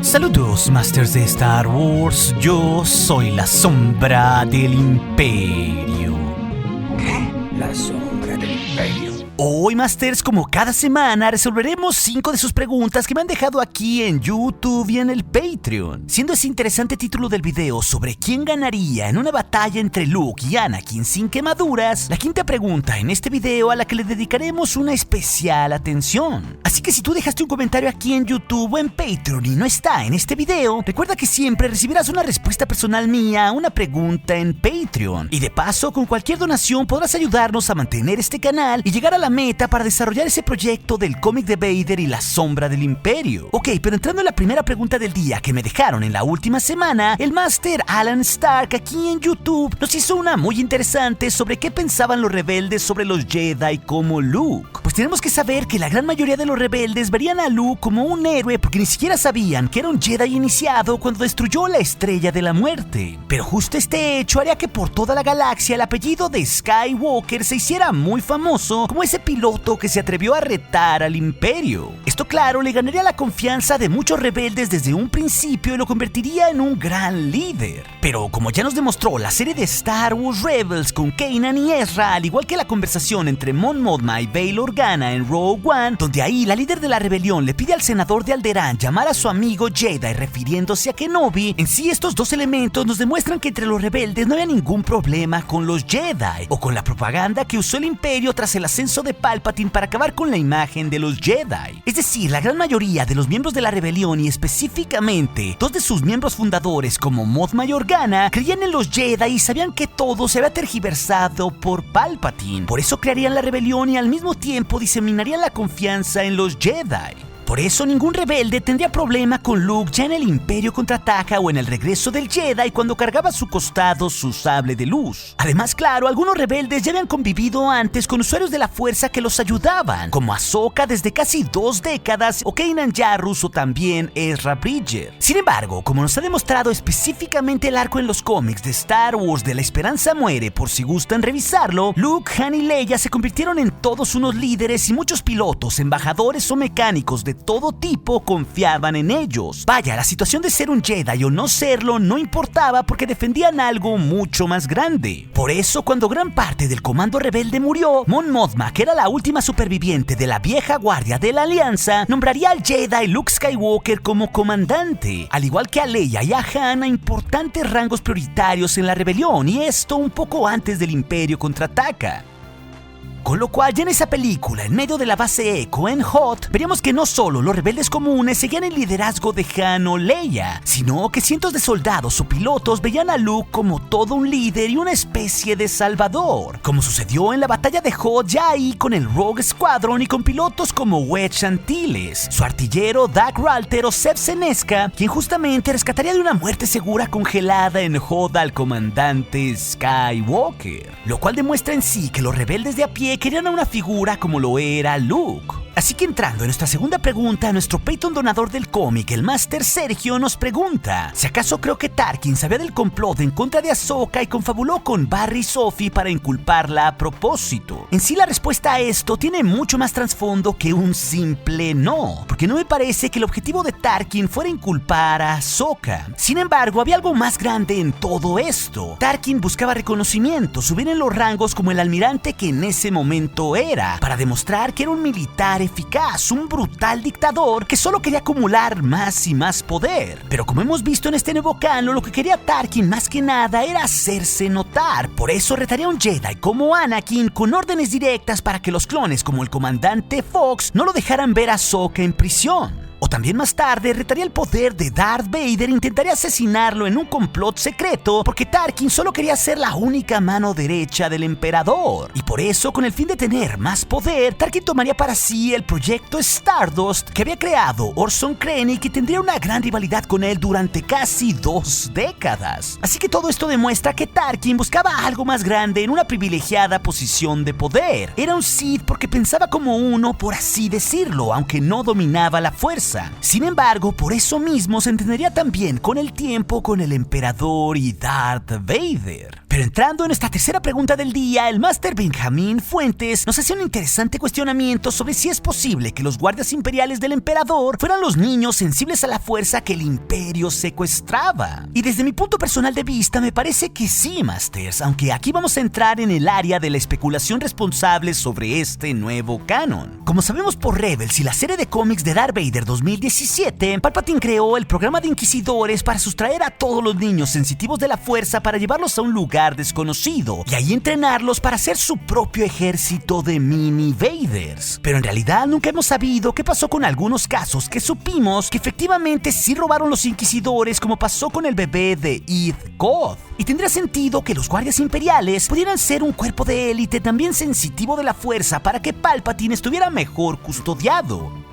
Saludos, Masters de Star Wars. Yo soy la sombra del Imperio. ¿Qué? La sombra del Imperio. Hoy, Masters, como cada semana, resolveremos 5 de sus preguntas que me han dejado aquí en YouTube y en el Patreon. Siendo ese interesante título del video sobre quién ganaría en una batalla entre Luke y Anakin sin quemaduras, la quinta pregunta en este video a la que le dedicaremos una especial atención. Así que si tú dejaste un comentario aquí en YouTube o en Patreon y no está en este video, recuerda que siempre recibirás una respuesta personal mía a una pregunta en Patreon. Y de paso, con cualquier donación podrás ayudarnos a mantener este canal y llegar a la meta para desarrollar ese proyecto del cómic de Vader y la sombra del Imperio. Ok, pero entrando en la primera pregunta del día que me dejaron en la última semana, el Master Alan Stark aquí en YouTube nos hizo una muy interesante sobre qué pensaban los rebeldes sobre los Jedi como Luke. Pues tenemos que saber que la gran mayoría de los rebeldes verían a Luke como un héroe porque ni siquiera sabían que era un Jedi iniciado cuando destruyó la Estrella de la Muerte. Pero justo este hecho haría que por toda la galaxia el apellido de Skywalker se hiciera muy famoso como ese piloto que se atrevió a retar al Imperio. Esto, claro, le ganaría la confianza de muchos rebeldes desde un principio y lo convertiría en un gran líder. Pero como ya nos demostró la serie de Star Wars Rebels con Kanan y Ezra, al igual que la conversación entre Mon Mothma y Bail Organa en Rogue One, donde ahí la líder de la rebelión le pide al senador de Alderaan llamar a su amigo Jedi refiriéndose a Kenobi, en sí estos dos elementos nos demuestran que entre los rebeldes no había ningún problema con los Jedi o con la propaganda que usó el Imperio tras el ascenso de Palpatine para acabar con la imagen de los Jedi. Es decir, la gran mayoría de los miembros de la rebelión y específicamente dos de sus miembros fundadores como Mothma y Organa creían en los Jedi y sabían que todo se había tergiversado por Palpatine. Por eso crearían la rebelión y al mismo tiempo diseminarían la confianza en los Jedi. Por eso ningún rebelde tendría problema con Luke ya en el Imperio Contraataca o en el regreso del Jedi cuando cargaba a su costado su sable de luz. Además, claro, algunos rebeldes ya habían convivido antes con usuarios de la fuerza que los ayudaban, como Ahsoka desde casi 2 décadas o Kanan Jarrus o también Ezra Bridger. Sin embargo, como nos ha demostrado específicamente el arco en los cómics de Star Wars de La Esperanza Muere, por si gustan revisarlo, Luke, Han y Leia se convirtieron en todos unos líderes y muchos pilotos, embajadores o mecánicos de todo tipo confiaban en ellos. Vaya, la situación de ser un Jedi o no serlo no importaba porque defendían algo mucho más grande. Por eso, cuando gran parte del comando rebelde murió, Mon Mothma, que era la última superviviente de la vieja guardia de la Alianza, nombraría al Jedi Luke Skywalker como comandante, al igual que a Leia y a Han a importantes rangos prioritarios en la rebelión, y esto un poco antes del Imperio Contraataca. Con lo cual, ya en esa película, en medio de la base Echo en Hoth, veríamos que no solo los rebeldes comunes seguían el liderazgo de Han o Leia, sino que cientos de soldados o pilotos veían a Luke como todo un líder y una especie de salvador, como sucedió en la batalla de Hoth ya ahí con el Rogue Squadron y con pilotos como Wedge Antilles, su artillero Doug Ralter o Zeb Senesca, quien justamente rescataría de una muerte segura congelada en Hoth al comandante Skywalker, lo cual demuestra en sí que los rebeldes de a pie querían a una figura como lo era Luke. Así que entrando en nuestra segunda pregunta, nuestro Patreon donador del cómic, el Master Sergio, nos pregunta si acaso creo que Tarkin sabía del complot en contra de Ahsoka y confabuló con Barry y Sophie para inculparla a propósito. En sí, la respuesta a esto tiene mucho más trasfondo que un simple no, porque no me parece que el objetivo de Tarkin fuera inculpar a Ahsoka. Sin embargo, había algo más grande en todo esto. Tarkin buscaba reconocimiento, subir en los rangos como el almirante que en ese momento era, para demostrar que era un militar eficaz, un brutal dictador que solo quería acumular más y más poder. Pero como hemos visto en este nuevo canon, lo que quería Tarkin más que nada era hacerse notar. Por eso retaría a un Jedi como Anakin con órdenes directas para que los clones como el comandante Fox no lo dejaran ver a Ahsoka en prisión. O también más tarde retaría el poder de Darth Vader e intentaría asesinarlo en un complot secreto porque Tarkin solo quería ser la única mano derecha del emperador. Y por eso, con el fin de tener más poder, Tarkin tomaría para sí el proyecto Stardust que había creado Orson Krennic y tendría una gran rivalidad con él durante casi 2 décadas. Así que todo esto demuestra que Tarkin buscaba algo más grande en una privilegiada posición de poder. Era un Sith porque pensaba como uno, por así decirlo, aunque no dominaba la fuerza. Sin embargo, por eso mismo se entendería también con el tiempo con el emperador y Darth Vader. Pero entrando en nuestra tercera pregunta del día, el Máster Benjamín Fuentes nos hace un interesante cuestionamiento sobre si es posible que los guardias imperiales del emperador fueran los niños sensibles a la fuerza que el imperio secuestraba. Y desde mi punto personal de vista me parece que sí, Masters, aunque aquí vamos a entrar en el área de la especulación responsable sobre este nuevo canon. Como sabemos por Rebels y la serie de cómics de Darth Vader 2017, Palpatine creó el programa de inquisidores para sustraer a todos los niños sensitivos de la fuerza para llevarlos a un lugar desconocido y ahí entrenarlos para hacer su propio ejército de mini Vaders. Pero en realidad nunca hemos sabido qué pasó con algunos casos que supimos que efectivamente sí robaron los inquisidores, como pasó con el bebé de Ith Koth. Y tendría sentido que los guardias imperiales pudieran ser un cuerpo de élite también sensitivo de la fuerza para que Palpatine estuviera mejor custodiado.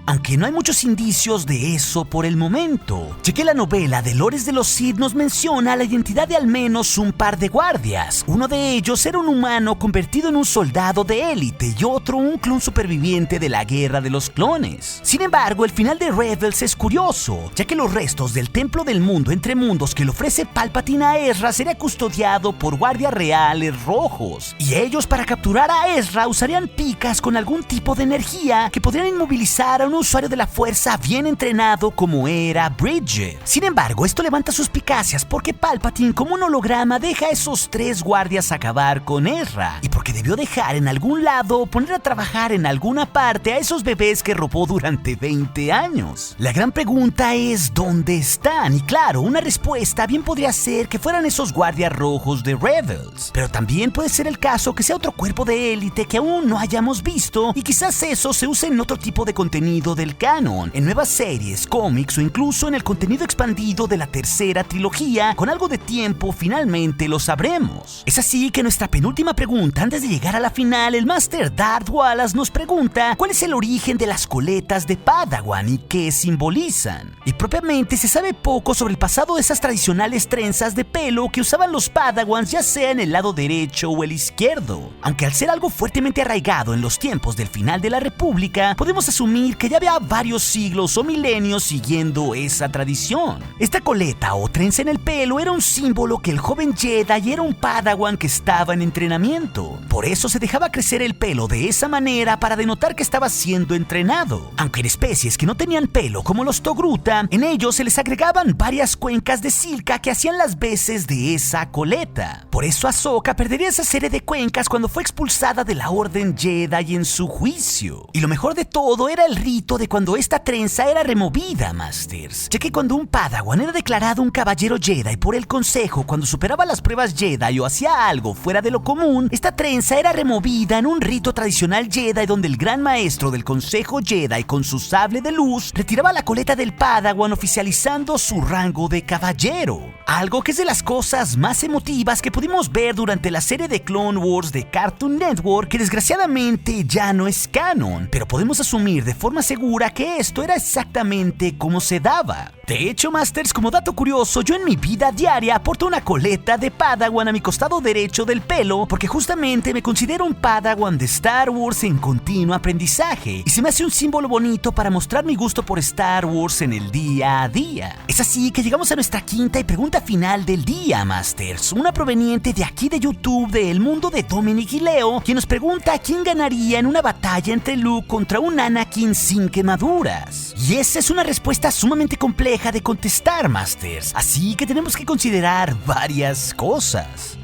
Aunque no hay muchos indicios de eso por el momento, ya que la novela de Lores de los Sith nos menciona la identidad de al menos un par de guardias. Uno de ellos era un humano convertido en un soldado de élite y otro un clon superviviente de la Guerra de los Clones. Sin embargo, el final de Rebels es curioso, ya que los restos del Templo del Mundo entre Mundos que le ofrece Palpatine a Ezra sería custodiado por guardias reales rojos, y ellos para capturar a Ezra usarían picas con algún tipo de energía que podrían inmovilizar a un usuario de la fuerza bien entrenado como era Bridget. Sin embargo, esto levanta suspicacias porque Palpatine como un holograma deja a esos 3 guardias acabar con Ezra, y porque debió dejar en algún lado o poner a trabajar en alguna parte a esos bebés que robó durante 20 años. La gran pregunta es ¿dónde están? Y claro, una respuesta bien podría ser que fueran esos guardias rojos de Rebels, pero también puede ser el caso que sea otro cuerpo de élite que aún no hayamos visto, y quizás eso se use en otro tipo de contenido del canon, en nuevas series, cómics o incluso en el contenido expandido de la tercera trilogía. Con algo de tiempo finalmente lo sabremos. Es así que nuestra penúltima pregunta antes de llegar a la final, el Master Darth Wallace nos pregunta cuál es el origen de las coletas de Padawan y qué simbolizan. Y propiamente se sabe poco sobre el pasado de esas tradicionales trenzas de pelo que usaban los Padawans, ya sea en el lado derecho o el izquierdo. Aunque al ser algo fuertemente arraigado en los tiempos del final de la República, podemos asumir que ya había varios siglos o milenios siguiendo esa tradición. Esta coleta o trenza en el pelo era un símbolo que el joven Jedi era un Padawan que estaba en entrenamiento. Por eso se dejaba crecer el pelo de esa manera para denotar que estaba siendo entrenado. Aunque en especies que no tenían pelo como los Togruta, en ellos se les agregaban varias cuencas de silca que hacían las veces de esa coleta. Por eso Ahsoka perdería esa serie de cuencas cuando fue expulsada de la Orden Jedi en su juicio. Y lo mejor de todo era el rito de cuando esta trenza era removida, Masters, ya que cuando un Padawan era declarado un caballero Jedi por el Consejo cuando superaba las pruebas Jedi o hacía algo fuera de lo común, esta trenza era removida en un rito tradicional Jedi donde el gran maestro del Consejo Jedi con su sable de luz retiraba la coleta del Padawan oficializando su rango de caballero. Algo que es de las cosas más emotivas que pudimos ver durante la serie de Clone Wars de Cartoon Network, que desgraciadamente ya no es canon, pero podemos asumir de forma segura que esto era exactamente como se daba. De hecho, Masters, como dato curioso, yo en mi vida diaria porto una coleta de Padawan a mi costado derecho del pelo porque justamente me considero un Padawan de Star Wars en continuo aprendizaje y se me hace un símbolo bonito para mostrar mi gusto por Star Wars en el día a día. Es así que llegamos a nuestra quinta y pregunta final del día, Masters, una proveniente de aquí de YouTube de El Mundo de Dominic y Leo, quien nos pregunta quién ganaría en una batalla entre Luke contra un Anakin sin quemaduras. Y esa es una respuesta sumamente compleja de contestar, Masters, así que tenemos que considerar varias cosas.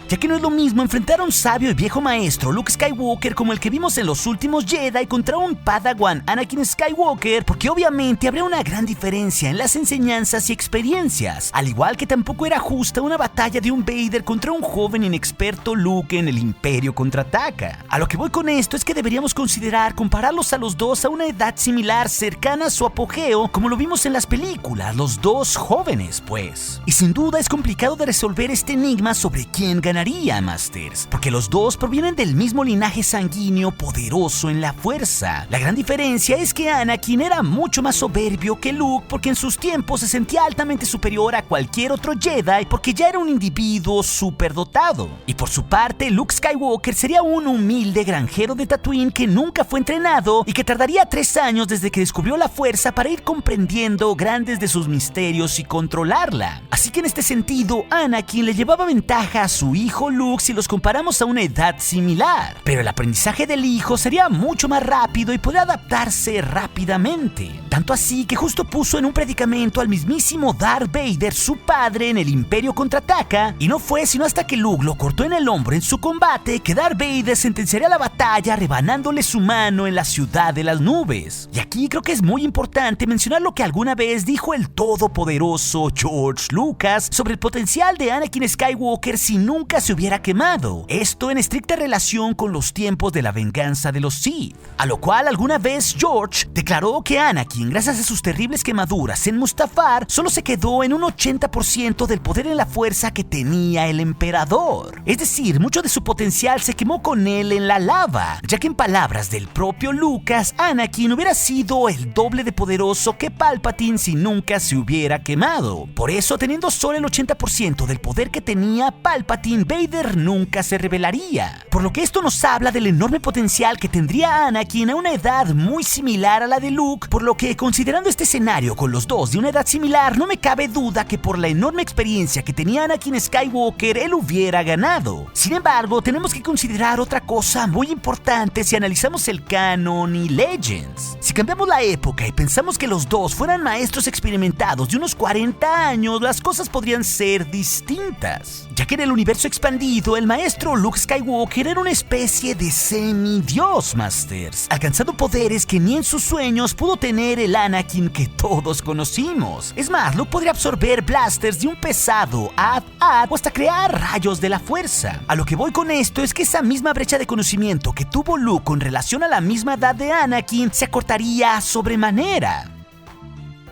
Ya que no es lo mismo enfrentar a un sabio y viejo maestro Luke Skywalker como el que vimos en los últimos Jedi contra un Padawan Anakin Skywalker, porque obviamente habría una gran diferencia en las enseñanzas y experiencias, al igual que tampoco era justa una batalla de un Vader contra un joven inexperto Luke en el Imperio Contraataca. A lo que voy con esto es que deberíamos considerar compararlos a los dos a una edad similar, cercana a su apogeo, como lo vimos en las películas, los dos jóvenes pues. Y sin duda es complicado de resolver este enigma sobre quién ganaría funcionaría, Masters, porque los dos provienen del mismo linaje sanguíneo poderoso en la fuerza. La gran diferencia es que Anakin era mucho más soberbio que Luke, porque en sus tiempos se sentía altamente superior a cualquier otro Jedi, porque ya era un individuo superdotado. Y por su parte, Luke Skywalker sería un humilde granjero de Tatooine que nunca fue entrenado y que tardaría 3 años desde que descubrió la fuerza para ir comprendiendo grandes de sus misterios y controlarla. Así que en este sentido, Anakin le llevaba ventaja a su hijo Luke si los comparamos a una edad similar. Pero el aprendizaje del hijo sería mucho más rápido y podría adaptarse rápidamente. Tanto así que justo puso en un predicamento al mismísimo Darth Vader, su padre, en el Imperio Contraataca, y no fue sino hasta que Luke lo cortó en el hombro en su combate que Darth Vader sentenciaría la batalla rebanándole su mano en la ciudad de las nubes. Y aquí creo que es muy importante mencionar lo que alguna vez dijo el todopoderoso George Lucas sobre el potencial de Anakin Skywalker si nunca se hubiera quemado. Esto en estricta relación con los tiempos de la venganza de los Sith. A lo cual alguna vez George declaró que Anakin, gracias a sus terribles quemaduras en Mustafar, solo se quedó en un 80% del poder en la fuerza que tenía el emperador. Es decir, mucho de su potencial se quemó con él en la lava, ya que en palabras del propio Lucas, Anakin hubiera sido el doble de poderoso que Palpatine si nunca se hubiera quemado. Por eso, teniendo solo el 80% del poder que tenía Palpatine, Vader nunca se rebelaría. Por lo que esto nos habla del enorme potencial que tendría Anakin a una edad muy similar a la de Luke, por lo que considerando este escenario con los dos de una edad similar, no me cabe duda que por la enorme experiencia que tenía Anakin Skywalker, él hubiera ganado. Sin embargo, tenemos que considerar otra cosa muy importante si analizamos el canon y Legends. Si cambiamos la época y pensamos que los dos fueran maestros experimentados de unos 40 años, las cosas podrían ser distintas, ya que en el universo expandido, el maestro Luke Skywalker era una especie de semidios, Masters, alcanzando poderes que ni en sus sueños pudo tener el Anakin que todos conocimos. Es más, Luke podría absorber blasters de un pesado AT-AT o hasta crear rayos de la fuerza. A lo que voy con esto es que esa misma brecha de conocimiento que tuvo Luke con relación a la misma edad de Anakin se acortaría sobremanera.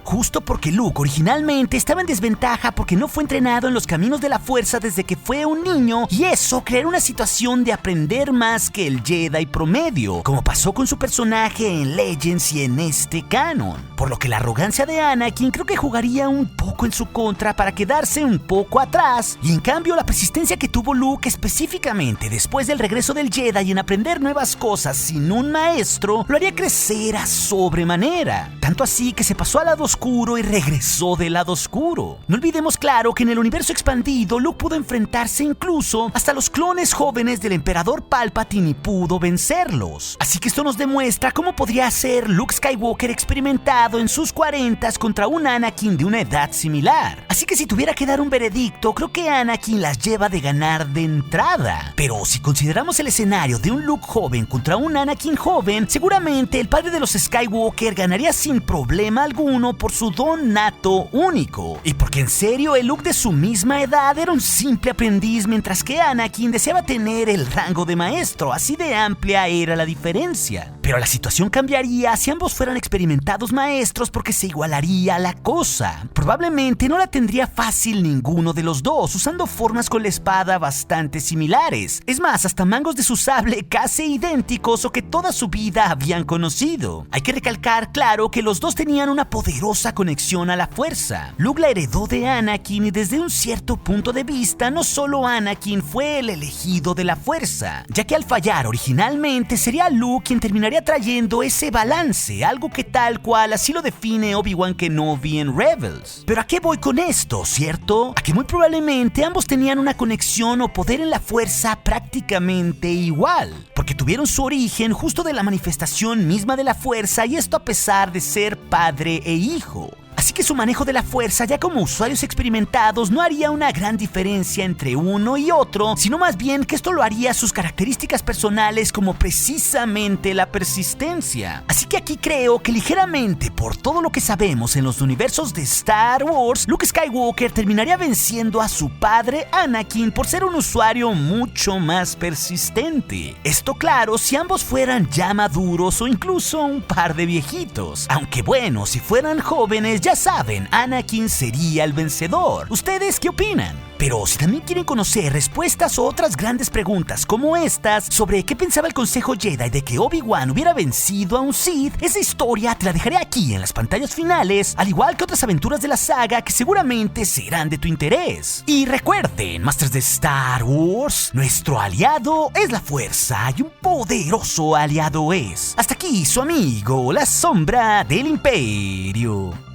Justo porque Luke originalmente estaba en desventaja porque no fue entrenado en los caminos de la fuerza desde que fue un niño, y eso crearía una situación de aprender más que el Jedi promedio, como pasó con su personaje en Legends y en este canon. Por lo que la arrogancia de Anakin creo que jugaría un poco en su contra para quedarse un poco atrás, y en cambio la persistencia que tuvo Luke específicamente después del regreso del Jedi en aprender nuevas cosas sin un maestro, lo haría crecer a sobremanera. Tanto así que se pasó al lado oscuro y regresó del lado oscuro. No olvidemos claro que en el universo expandido Luke pudo enfrentarse incluso hasta los clones jóvenes del emperador Palpatine y pudo vencerlos. Así que esto nos demuestra cómo podría ser Luke Skywalker experimentado en sus 40s contra un Anakin de una edad similar. Así que si tuviera que dar un veredicto, creo que Anakin las lleva de ganar de entrada. Pero si consideramos el escenario de un Luke joven contra un Anakin joven, seguramente el padre de los Skywalker ganaría sin problema alguno por su don nato único, y porque en serio el Luke de su misma edad era un simple aprendiz, mientras que Anakin deseaba tener el rango de maestro. Así de amplia era la diferencia. Pero la situación cambiaría si ambos fueran experimentados maestros, porque se igualaría la cosa. Probablemente no la tendría fácil ninguno de los dos, usando formas con la espada bastante similares. Es más, hasta mangos de su sable casi idénticos o que toda su vida habían conocido. Hay que recalcar, claro, que los dos tenían una poderosa conexión a la fuerza. Luke la heredó de Anakin, y desde un cierto punto de vista, no solo Anakin fue el elegido de la fuerza, ya que al fallar originalmente sería Luke quien terminaría trayendo ese balance, algo que tal cual así lo define Obi-Wan Kenobi en Rebels. Pero ¿a qué voy con esto, cierto? A que muy probablemente ambos tenían una conexión o poder en la fuerza prácticamente igual, porque tuvieron su origen justo de la manifestación misma de la fuerza, y esto a pesar de ser padre e hijo. Así que su manejo de la fuerza ya como usuarios experimentados no haría una gran diferencia entre uno y otro, sino más bien que esto lo haría sus características personales, como precisamente la persistencia. Así que aquí creo que ligeramente, por todo lo que sabemos en los universos de Star Wars, Luke Skywalker terminaría venciendo a su padre Anakin por ser un usuario mucho más persistente. Esto claro, si ambos fueran ya maduros o incluso un par de viejitos. Aunque bueno, si fueran jóvenes, ya saben, Anakin sería el vencedor. ¿Ustedes qué opinan? Pero si también quieren conocer respuestas a otras grandes preguntas como estas sobre qué pensaba el Consejo Jedi de que Obi-Wan hubiera vencido a un Sith, esa historia te la dejaré aquí en las pantallas finales, al igual que otras aventuras de la saga que seguramente serán de tu interés. Y recuerden, Masters de Star Wars, nuestro aliado es la fuerza y un poderoso aliado es. Hasta aquí su amigo, la sombra del Imperio.